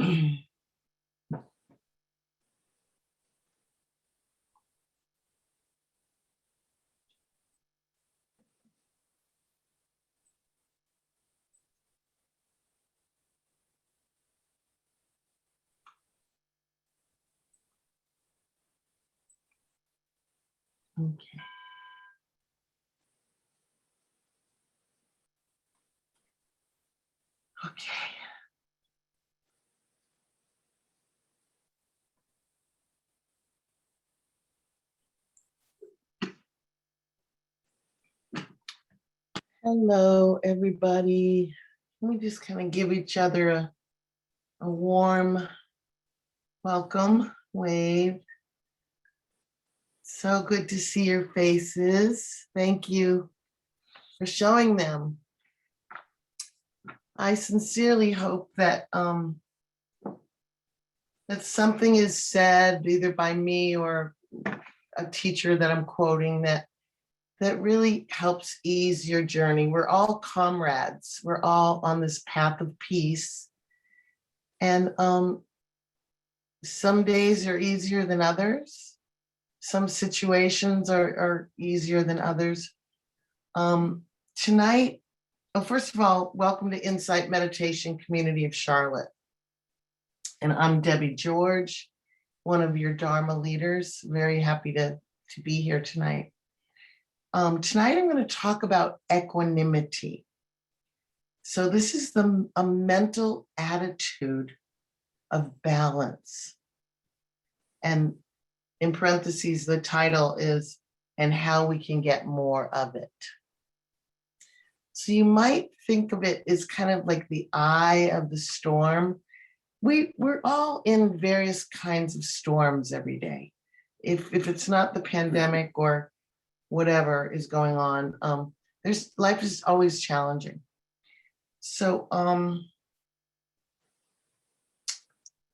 Okay. Okay. Hello, everybody. Let me just kind of give each other a warm welcome wave. So good to see your faces. Thank you for showing them. I sincerely hope that that something is said either by me or a teacher that I'm quoting that really helps ease your journey. We're all comrades. We're all on this path of peace. And some days are easier than others. Some situations are easier than others. Tonight, first of all, welcome to Insight Meditation Community of Charlotte. And I'm Debbie George, one of your Dharma leaders. Very happy to be here tonight. Tonight, I'm going to talk about equanimity. So this is a mental attitude of balance. And in parentheses, the title is, and how we can get more of it. So you might think of it as kind of like the eye of the storm. We're all in various kinds of storms every day. If it's not the pandemic or whatever is going on, life is always challenging. So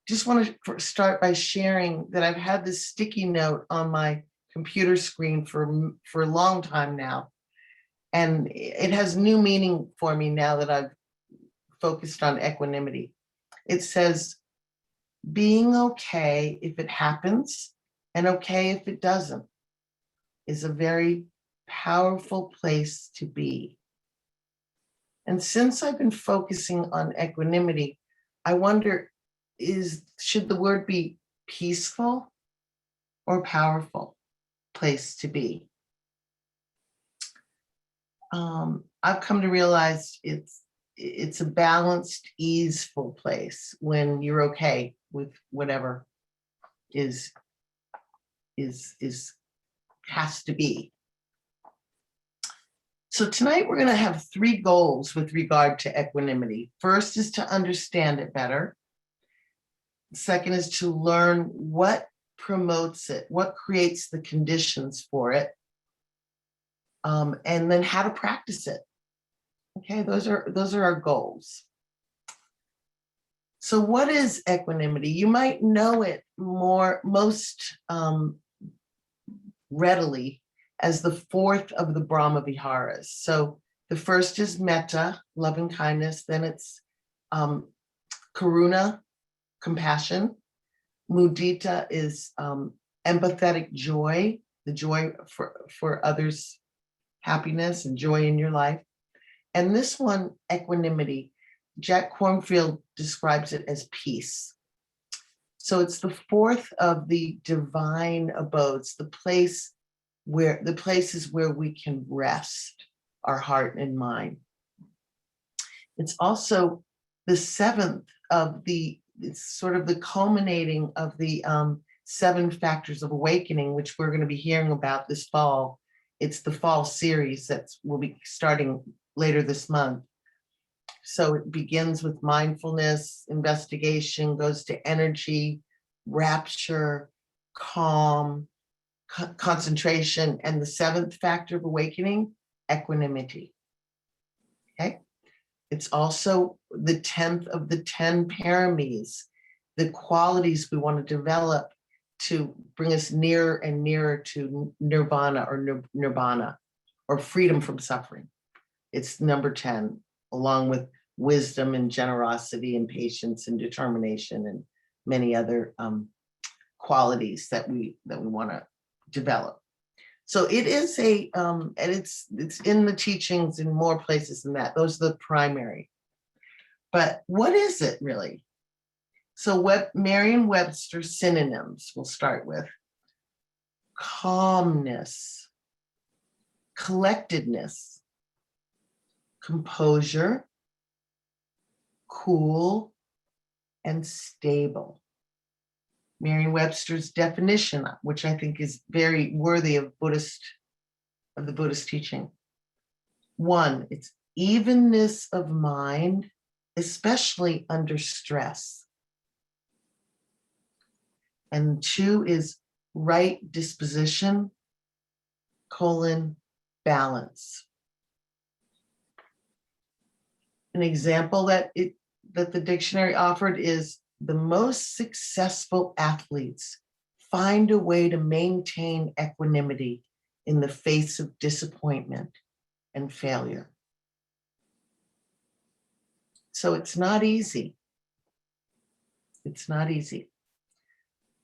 just want to start by sharing that I've had this sticky note on my computer screen for a long time now. And it has new meaning for me now that I've focused on equanimity. It says, being okay if it happens and okay if it doesn't is a very powerful place to be. And since I've been focusing on equanimity, I wonder, should the word be peaceful or powerful place to be? I've come to realize it's a balanced, easeful place when you're okay with whatever has to be. So tonight we're going to have 3 goals with regard to equanimity. First is to understand it better. Second is to learn what promotes it, what creates the conditions for it, and then how to practice it. Okay, those are our goals. So what is equanimity? You might know it most readily as the 4th of the Brahma Viharas. So the first is metta, loving kindness. Then it's karuna, compassion. Mudita is empathetic joy, the joy for others' happiness and joy in your life. And this one, equanimity, Jack Kornfield describes it as peace. So it's the 4th of the divine abodes, the places where we can rest our heart and mind. It's also the 7th of it's sort of the culminating of the 7 factors of awakening, which we're going to be hearing about this fall. It's the fall series that will be starting later this month. So it begins with mindfulness, investigation, goes to energy, rapture, calm, concentration, and the 7th factor of awakening, equanimity. Okay. It's also the 10th of the 10 paramis, the qualities we want to develop to bring us nearer and nearer to nirvana or freedom from suffering. It's number 10, along with wisdom and generosity and patience and determination and many other qualities that we want to develop. So it is and it's in the teachings in more places than that. Those are the primary. But what is it really? So Merriam-Webster synonyms we'll start with: calmness, collectedness, composure, cool, and stable. Merriam-Webster's definition, which I think is very worthy of the Buddhist teaching. 1, it's evenness of mind, especially under stress. And 2 is right disposition, balance. An example that the dictionary offered is: the most successful athletes find a way to maintain equanimity in the face of disappointment and failure. So it's not easy. It's not easy.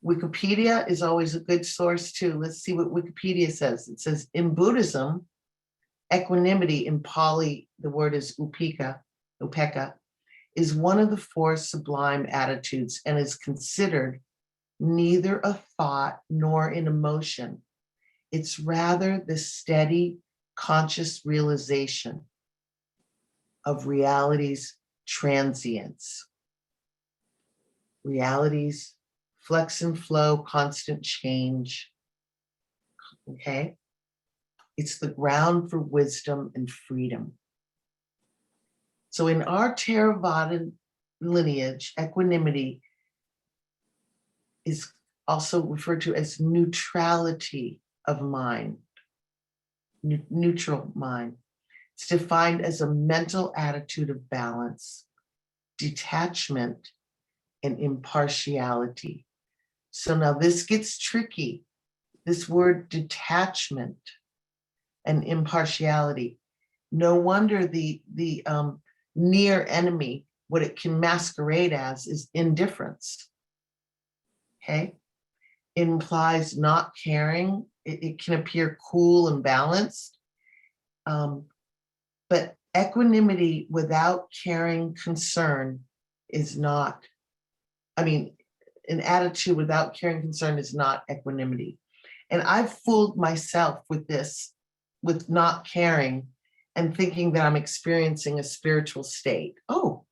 Wikipedia is always a good source too. Let's see what Wikipedia says. It says, in Buddhism, equanimity, in Pali, the word is upekkha, is one of the 4 sublime attitudes and is considered neither a thought nor an emotion. It's rather the steady, conscious realization of reality's transience. Reality's flex and flow, constant change. Okay? It's the ground for wisdom and freedom. So in our Theravada lineage, equanimity is also referred to as neutrality of mind, neutral mind. It's defined as a mental attitude of balance, detachment, and impartiality. So now this gets tricky. This word detachment and impartiality. No wonder the near enemy, what it can masquerade as, is indifference. Okay? It implies not caring. It can appear cool and balanced. But equanimity without caring concern is not, an attitude without caring concern is not equanimity. And I've fooled myself with this, with not caring and thinking that I'm experiencing a spiritual state. Oh,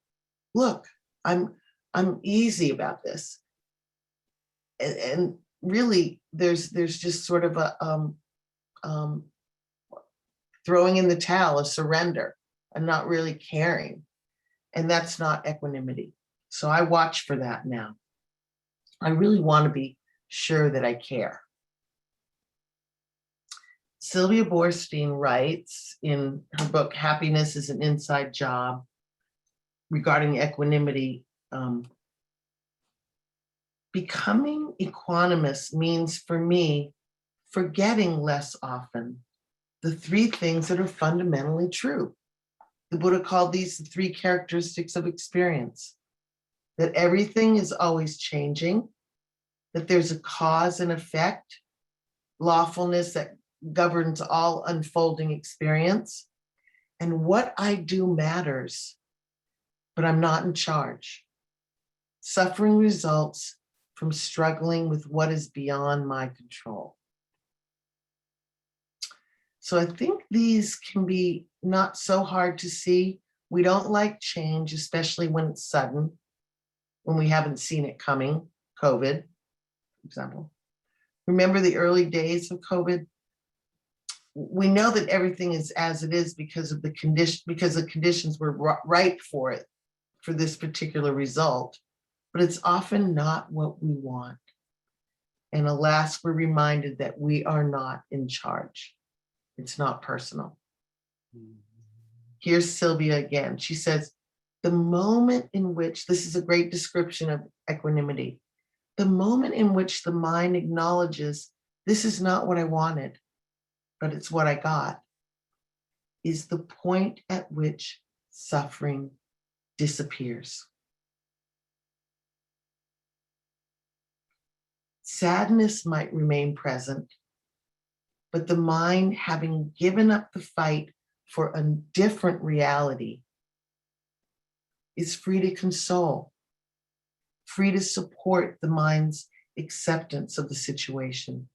look, I'm easy about this. And really, there's just sort of a throwing in the towel, a surrender, and not really caring. And that's not equanimity. So I watch for that now. I really want to be sure that I care. Sylvia Boorstein writes in her book, Happiness is an Inside Job, regarding equanimity. Becoming equanimous means, for me, forgetting less often the 3 things that are fundamentally true. The Buddha called these the 3 characteristics of experience: that everything is always changing, that there's a cause and effect, lawfulness that governs all unfolding experience, and what I do matters, but I'm not in charge. Suffering results from struggling with what is beyond my control. So I think these can be not so hard to see. We don't like change, especially when it's sudden, when we haven't seen it coming. COVID, for example. Remember the early days of COVID? We know that everything is as it is because of the conditions were ripe for it, for this particular result, but it's often not what we want. And alas, we're reminded that we are not in charge. It's not personal. Here's Sylvia again. She says, the moment in which, this is a great description of equanimity, the moment in which the mind acknowledges this is not what I wanted, but it's what I got, is the point at which suffering disappears. Sadness might remain present, but the mind, having given up the fight for a different reality, is free to console, free to support the mind's acceptance of the situation,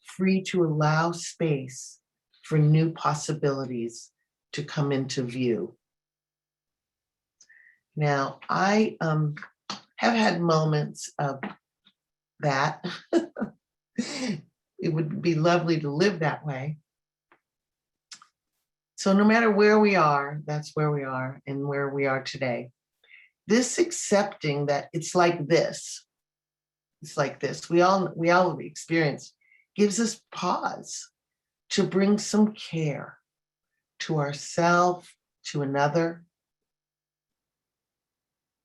free to allow space for new possibilities to come into view. Now, I have had moments of that. It would be lovely to live that way. So no matter where we are, that's where we are and where we are today. This accepting that it's like this, we all experience, gives us pause to bring some care to ourselves, to another.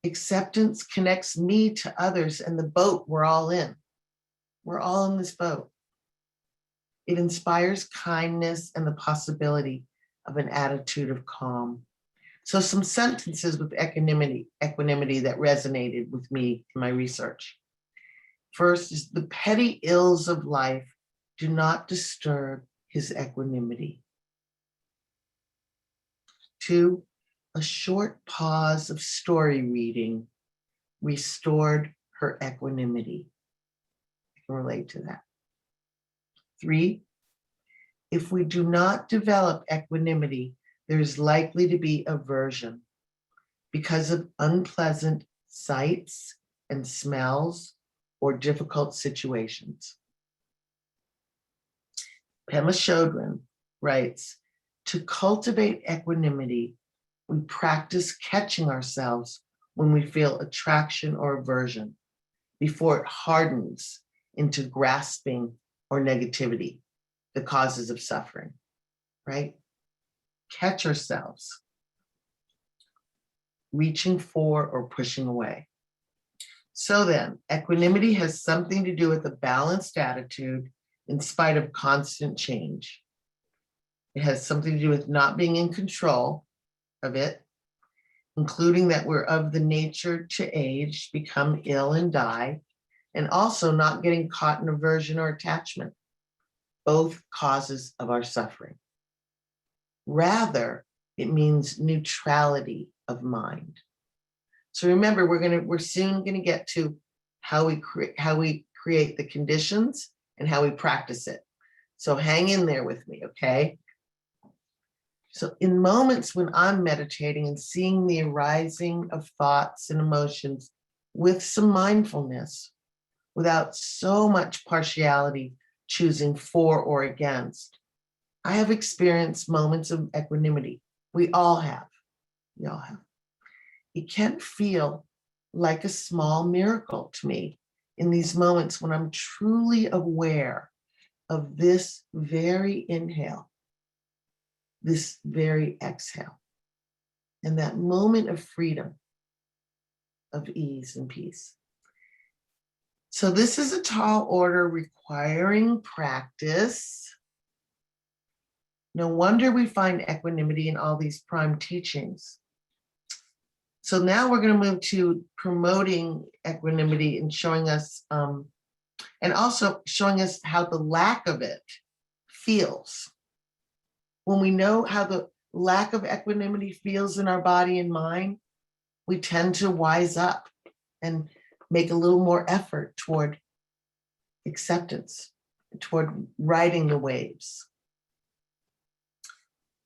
Acceptance connects me to others and the boat we're all in. We're all in this boat. It inspires kindness and the possibility of an attitude of calm. So some sentences with equanimity that resonated with me in my research. First is, the petty ills of life do not disturb his equanimity. 2, a short pause of story reading restored her equanimity. I can relate to that. 3, if we do not develop equanimity, there is likely to be aversion because of unpleasant sights and smells or difficult situations. Pema Chodron writes, to cultivate equanimity, we practice catching ourselves when we feel attraction or aversion before it hardens into grasping or negativity, the causes of suffering, right? Catch ourselves reaching for or pushing away. So then, equanimity has something to do with a balanced attitude in spite of constant change. It has something to do with not being in control of it, including that we're of the nature to age, become ill, and die, and also not getting caught in aversion or attachment, both causes of our suffering. Rather, it means neutrality of mind. So remember, we're soon going to get to how we create the conditions and how we practice it. So hang in there with me, okay? So in moments when I'm meditating and seeing the arising of thoughts and emotions with some mindfulness, without so much partiality, choosing for or against, I have experienced moments of equanimity. We all have. We all have. It can feel like a small miracle to me in these moments when I'm truly aware of this very inhale, this very exhale, and that moment of freedom, of ease and peace. So this is a tall order requiring practice. No wonder we find equanimity in all these prime teachings. So now we're going to move to promoting equanimity and showing us, and also showing us how the lack of it feels. When we know how the lack of equanimity feels in our body and mind, we tend to wise up and make a little more effort toward acceptance, toward riding the waves.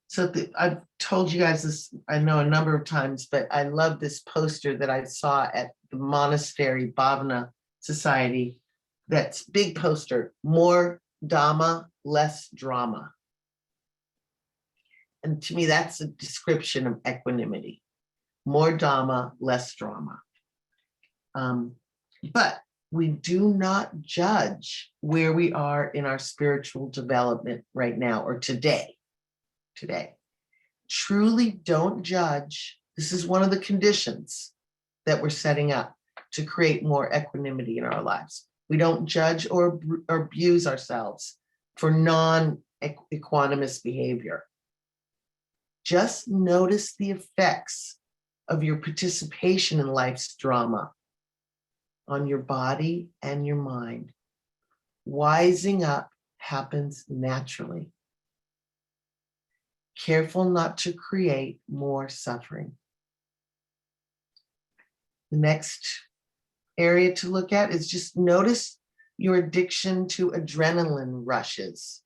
So I've told you guys this, I know, a number of times, but I love this poster that I saw at the monastery Bhavana Society. That's big poster, more Dhamma, less drama. And to me, that's a description of equanimity. More Dhamma, less drama. But we do not judge where we are in our spiritual development right now or today. Truly don't judge. This is one of the conditions that we're setting up to create more equanimity in our lives. We don't judge or abuse ourselves for non-equanimous behavior. Just notice the effects of your participation in life's drama on your body and your mind. Wising up happens naturally. Careful not to create more suffering. The next area to look at is just notice your addiction to adrenaline rushes,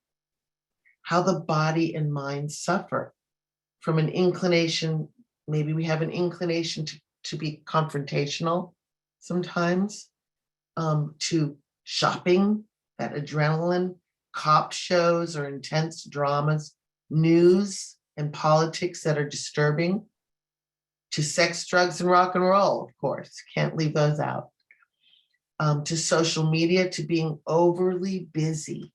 how the body and mind suffer from an inclination. Maybe we have an inclination to be confrontational sometimes, to shopping, that adrenaline, cop shows or intense dramas, news and politics that are disturbing, to sex, drugs, and rock and roll, of course, can't leave those out, to social media, to being overly busy.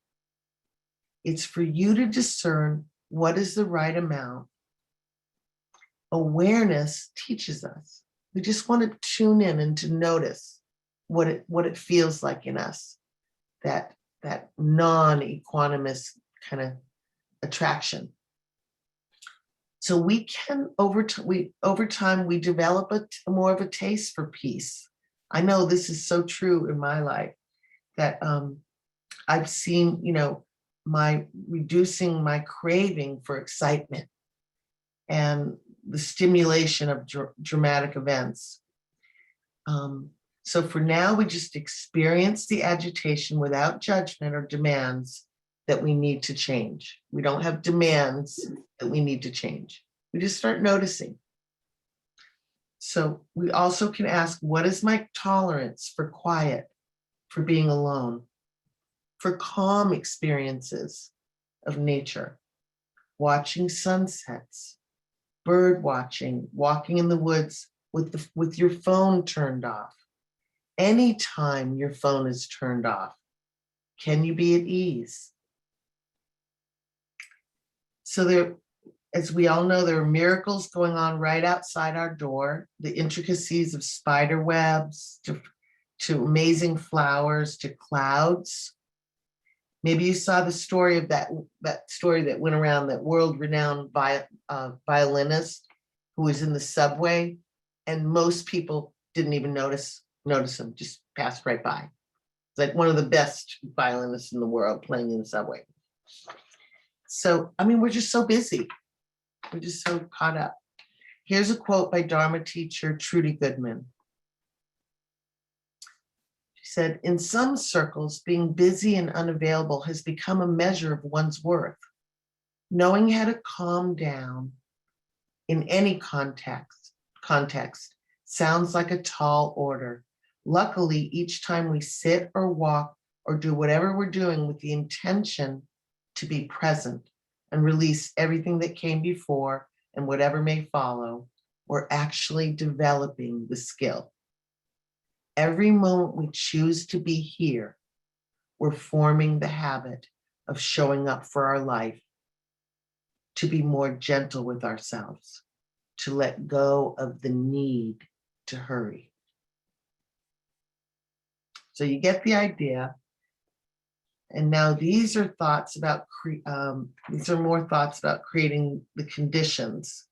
It's for you to discern what is the right amount. Awareness teaches us. We just want to tune in and to notice what it feels like in us, that non-equanimous kind of attraction. So we can, over time, we develop more of a taste for peace. I know this is so true in my life, that I've seen, my reducing my craving for excitement and the stimulation of dramatic events. So for now, we just experience the agitation without judgment or demands that we need to change. We don't have demands that we need to change. We just start noticing. So we also can ask, what is my tolerance for quiet, for being alone, for calm experiences of nature, watching sunsets, bird watching, walking in the woods with your phone turned off. Anytime your phone is turned off, can you be at ease? So there, as we all know, there are miracles going on right outside our door, the intricacies of spider webs to amazing flowers to clouds. Maybe you saw the story of that story that went around, that world-renowned violinist who was in the subway, and most people didn't even notice him, just passed right by. It's like one of the best violinists in the world playing in the subway. So, we're just so busy. We're just so caught up. Here's a quote by Dharma teacher Trudy Goodman. She said, "In some circles, being busy and unavailable has become a measure of one's worth. Knowing how to calm down in any context sounds like a tall order. Luckily, each time we sit or walk or do whatever we're doing with the intention to be present and release everything that came before and whatever may follow, we're actually developing the skill. Every moment we choose to be here, we're forming the habit of showing up for our life, to be more gentle with ourselves, to let go of the need to hurry." So you get the idea. And now these are thoughts about, these are more thoughts about creating the conditions.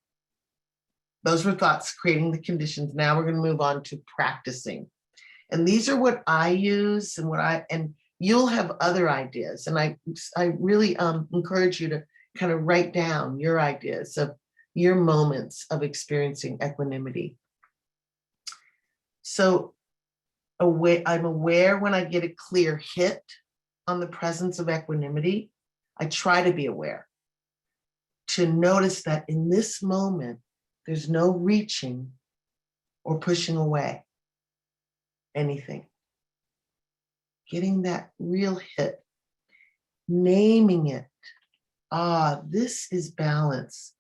Those were thoughts creating the conditions. Now we're going to move on to practicing. And these are what I use and you'll have other ideas. And I really encourage you to kind of write down your ideas of your moments of experiencing equanimity. So I'm aware when I get a clear hit on the presence of equanimity. I try to be aware, to notice that in this moment, there's no reaching or pushing away anything. Getting that real hit, naming it. This is balance.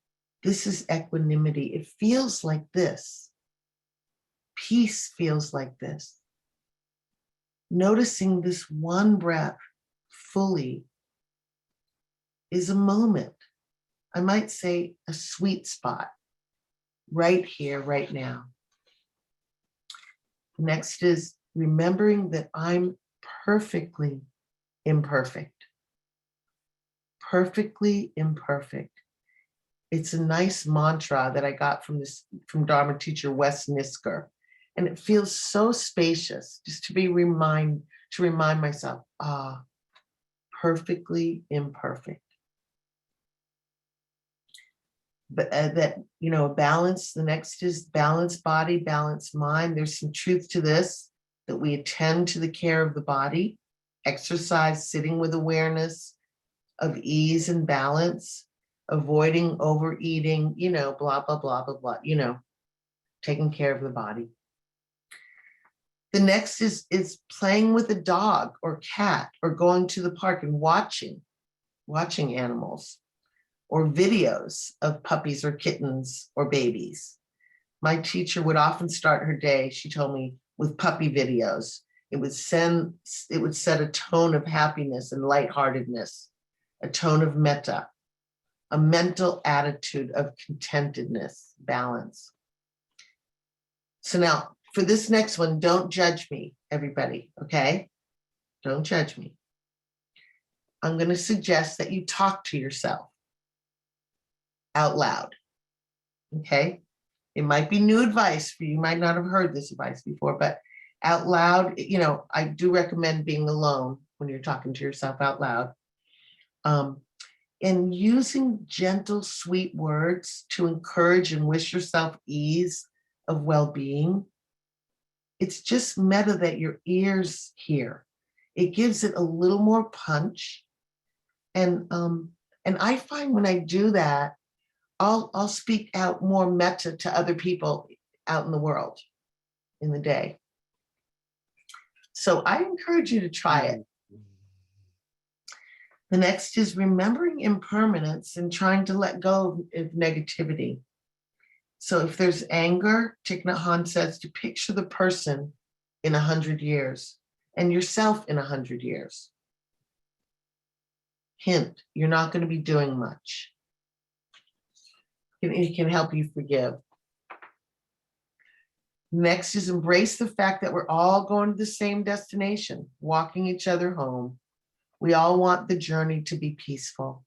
This is equanimity. It feels like this. Peace feels like this. Noticing this one breath fully is a moment. I might say a sweet spot, right here, right now. Next is remembering that I'm perfectly imperfect. Perfectly imperfect. It's a nice mantra that I got from Dharma teacher Wes Nisker. And it feels so spacious just to remind myself, perfectly imperfect. But that, balance, the next is balanced body, balanced mind. There's some truth to this, that we attend to the care of the body, exercise, sitting with awareness of ease and balance, avoiding overeating, blah, blah, blah, blah, blah, taking care of the body. The next is playing with a dog or cat, or going to the park and watching animals, or videos of puppies or kittens or babies. My teacher would often start her day, she told me, with puppy videos. It would set a tone of happiness and lightheartedness, a tone of metta, a mental attitude of contentedness, balance. So now, for this next one, don't judge me, everybody, okay? Don't judge me. I'm going to suggest that you talk to yourself out loud, okay? It might be new advice for you. You might not have heard this advice before, but out loud, I do recommend being alone when you're talking to yourself out loud. And using gentle, sweet words to encourage and wish yourself ease of well-being. It's just metta that your ears hear. It gives it a little more punch. And I find when I do that, I'll speak out more metta to other people out in the world in the day. So I encourage you to try it. The next is remembering impermanence and trying to let go of negativity. So if there's anger, Thich Nhat Hanh says to picture the person in 100 years and yourself in 100 years. Hint, you're not going to be doing much. It can help you forgive. Next is embrace the fact that we're all going to the same destination, walking each other home. We all want the journey to be peaceful.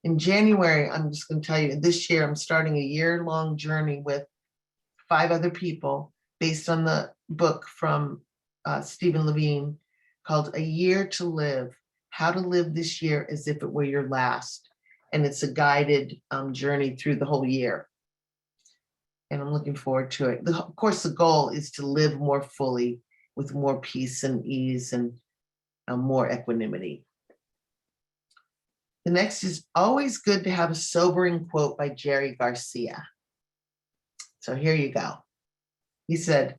In January, I'm just going to tell you, this year, I'm starting a year-long journey with 5 other people based on the book from Stephen Levine called A Year to Live, How to Live This Year as If It Were Your Last. And it's a guided journey through the whole year. And I'm looking forward to it. Of course, the goal is to live more fully with more peace and ease and more equanimity. The next is always good to have a sobering quote by Jerry Garcia. So here you go. He said,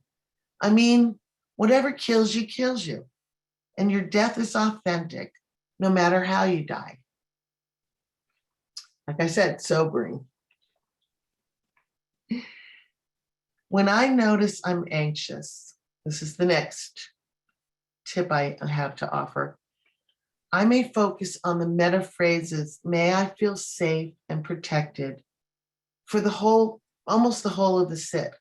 whatever kills you. And your death is authentic, no matter how you die. Like I said, sobering. When I notice I'm anxious, this is the next tip I have to offer. I may focus on the metta phrases, may I feel safe and protected for almost the whole of the sit.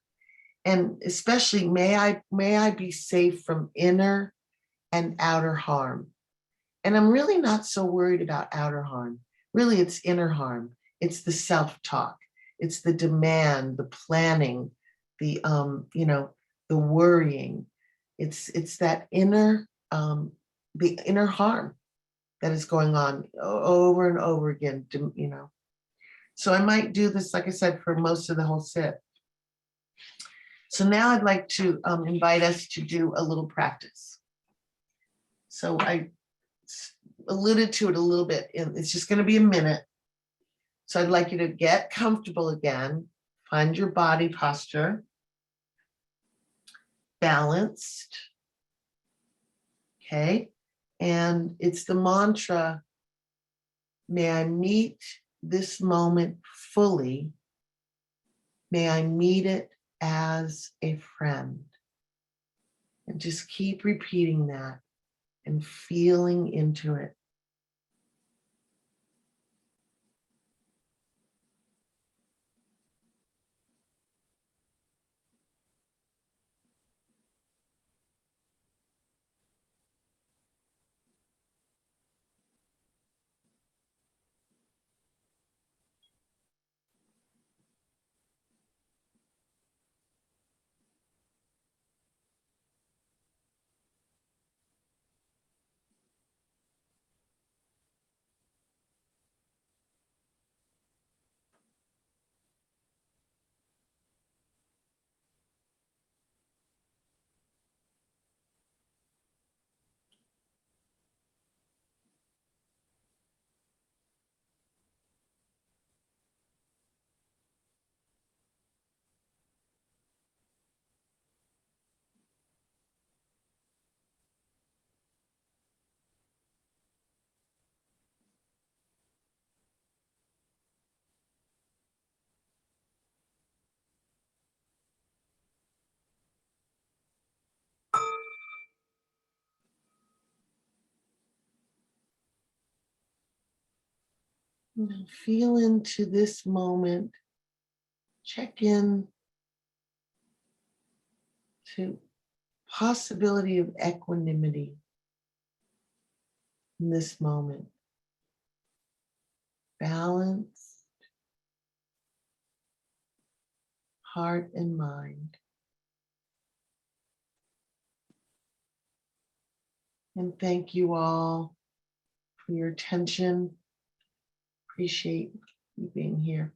And especially, may I be safe from inner and outer harm. And I'm really not so worried about outer harm. Really, it's inner harm. It's the self-talk. It's the demand, the planning, the worrying. It's that inner, the inner harm that is going on over and over again, So I might do this, like I said, for most of the whole sit. So now I'd like to invite us to do a little practice. So I alluded to it a little bit, and it's just going to be a minute. So I'd like you to get comfortable again, find your body posture, balanced, okay? And it's the mantra, may I meet this moment fully, may I meet it as a friend. And just keep repeating that and feeling into it. Now feel into this moment. Check in to possibility of equanimity in this moment. Balance, heart and mind. And thank you all for your attention. Appreciate you being here.